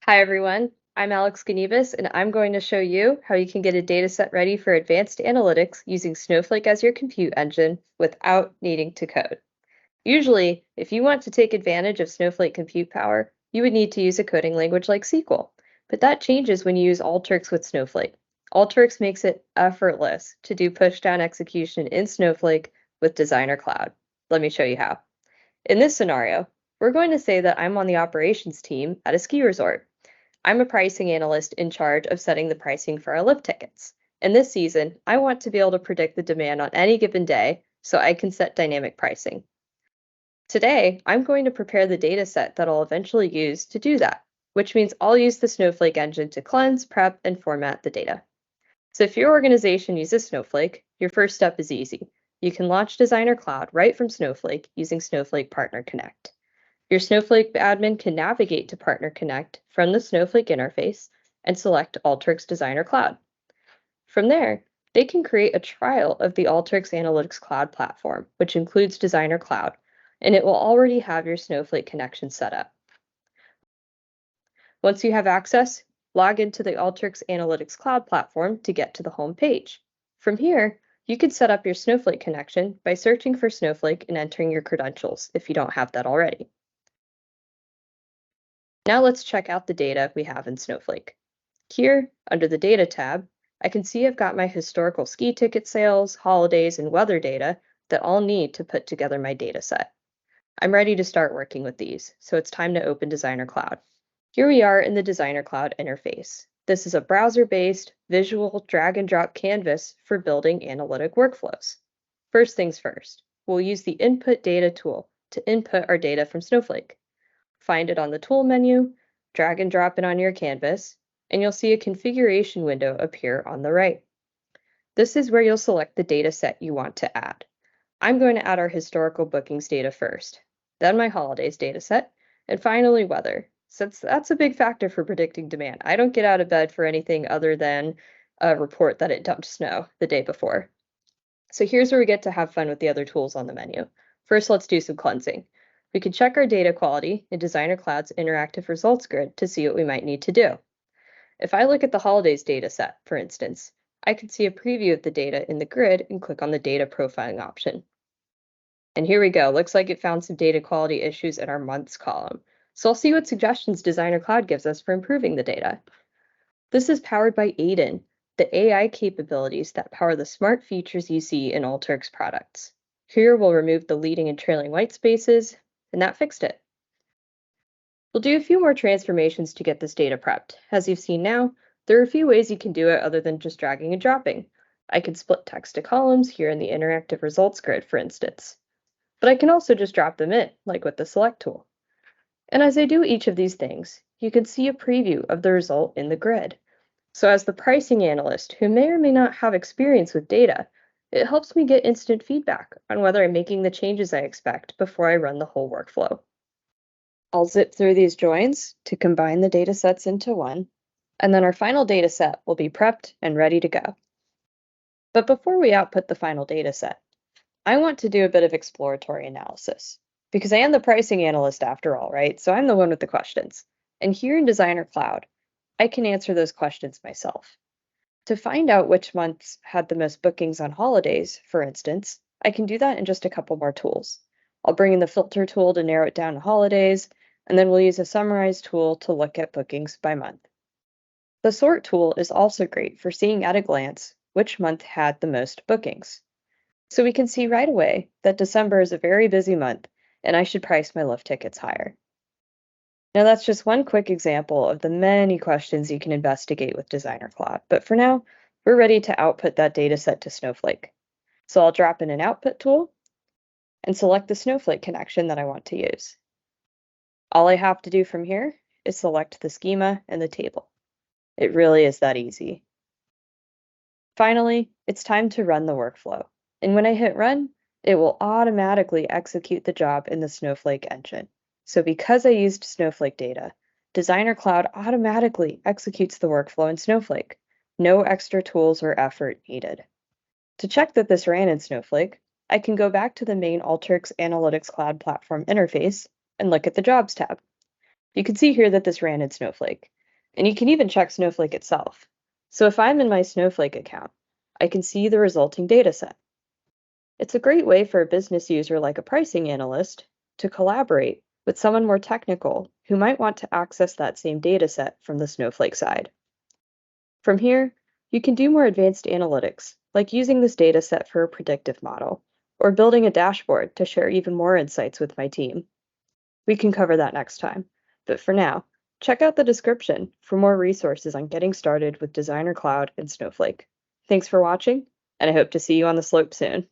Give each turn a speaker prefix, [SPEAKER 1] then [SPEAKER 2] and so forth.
[SPEAKER 1] Hi everyone, I'm Gnibus, and I'm going to show you how you can get a dataset ready for advanced analytics using Snowflake as your compute engine without needing to code. Usually, if you want to take advantage of Snowflake compute power, you would need to use a coding language like SQL, but that changes when you use Alteryx with Snowflake. Alteryx makes it effortless to do pushdown execution in Snowflake with Designer Cloud. Let me show you how. In this scenario, we're going to say that I'm on the operations team at a ski resort. I'm a pricing analyst in charge of setting the pricing for our lift tickets. And this season, I want to be able to predict the demand on any given day so I can set dynamic pricing. Today, I'm going to prepare the data set that I'll eventually use to do that, which means I'll use the Snowflake engine to cleanse, prep, and format the data. So if your organization uses Snowflake, your first step is easy. You can launch Designer Cloud right from Snowflake using Snowflake Partner Connect. Your Snowflake admin can navigate to Partner Connect from the Snowflake interface and select Alteryx Designer Cloud. From there, they can create a trial of the Alteryx Analytics Cloud platform, which includes Designer Cloud, and it will already have your Snowflake connection set up. Once you have access, log into the Alteryx Analytics Cloud platform to get to the home page. From here, you can set up your Snowflake connection by searching for Snowflake and entering your credentials if you don't have that already. Now let's check out the data we have in Snowflake. Here, under the Data tab, I can see I've got my historical ski ticket sales, holidays, and weather data that I'll need to put together my data set. I'm ready to start working with these, so it's time to open Designer Cloud. Here we are in the Designer Cloud interface. This is a browser-based, visual drag-and-drop canvas for building analytic workflows. First things first, we'll use the Input Data tool to input our data from Snowflake. Find it on the Tool menu, drag and drop it on your canvas, and you'll see a configuration window appear on the right. This is where you'll select the data set you want to add. I'm going to add our historical bookings data first, then my holidays data set, and finally weather, since that's a big factor for predicting demand. I don't get out of bed for anything other than a report that it dumped snow the day before. So here's where we get to have fun with the other tools on the menu. First, let's do some cleansing. We can check our data quality in Designer Cloud's interactive results grid to see what we might need to do. If I look at the holidays data set, for instance, I can see a preview of the data in the grid and click on the data profiling option. And here we go. Looks like it found some data quality issues in our months column. So I'll see what suggestions Designer Cloud gives us for improving the data. This is powered by Aiden, the AI capabilities that power the smart features you see in Alteryx products. Here we'll remove the leading and trailing white spaces, and that fixed it. We'll do a few more transformations to get this data prepped. As you've seen now, there are a few ways you can do it other than just dragging and dropping. I can split text to columns here in the interactive results grid, for instance. But I can also just drop them in, like with the select tool. And as I do each of these things, you can see a preview of the result in the grid. So as the pricing analyst, who may or may not have experience with data, it helps me get instant feedback on whether I'm making the changes I expect before I run the whole workflow. I'll zip through these joins to combine the data sets into one, and then our final data set will be prepped and ready to go. But before we output the final data set, I want to do a bit of exploratory analysis, because I am the pricing analyst after all, right? So I'm the one with the questions. And here in Designer Cloud, I can answer those questions myself. To find out which months had the most bookings on holidays, for instance, I can do that in just a couple more tools. I'll bring in the filter tool to narrow it down to holidays, and then we'll use a summarize tool to look at bookings by month. The sort tool is also great for seeing at a glance which month had the most bookings. So we can see right away that December is a very busy month, and I should price my lift tickets higher. Now that's just one quick example of the many questions you can investigate with Designer Cloud, but for now, we're ready to output that data set to Snowflake. So I'll drop in an output tool and select the Snowflake connection that I want to use. All I have to do from here is select the schema and the table. It really is that easy. Finally, it's time to run the workflow. And when I hit run, it will automatically execute the job in the Snowflake engine. So because I used Snowflake data, Designer Cloud automatically executes the workflow in Snowflake. No extra tools or effort needed. To check that this ran in Snowflake, I can go back to the main Alteryx Analytics Cloud platform interface and look at the Jobs tab. You can see here that this ran in Snowflake. And you can even check Snowflake itself. So if I'm in my Snowflake account, I can see the resulting data set. It's a great way for a business user like a pricing analyst to collaborate with someone more technical who might want to access that same data set from the Snowflake side. From here, you can do more advanced analytics, like using this data set for a predictive model, or building a dashboard to share even more insights with my team. We can cover that next time, but for now, check out the description for more resources on getting started with Designer Cloud and Snowflake. Thanks for watching, and I hope to see you on the slope soon.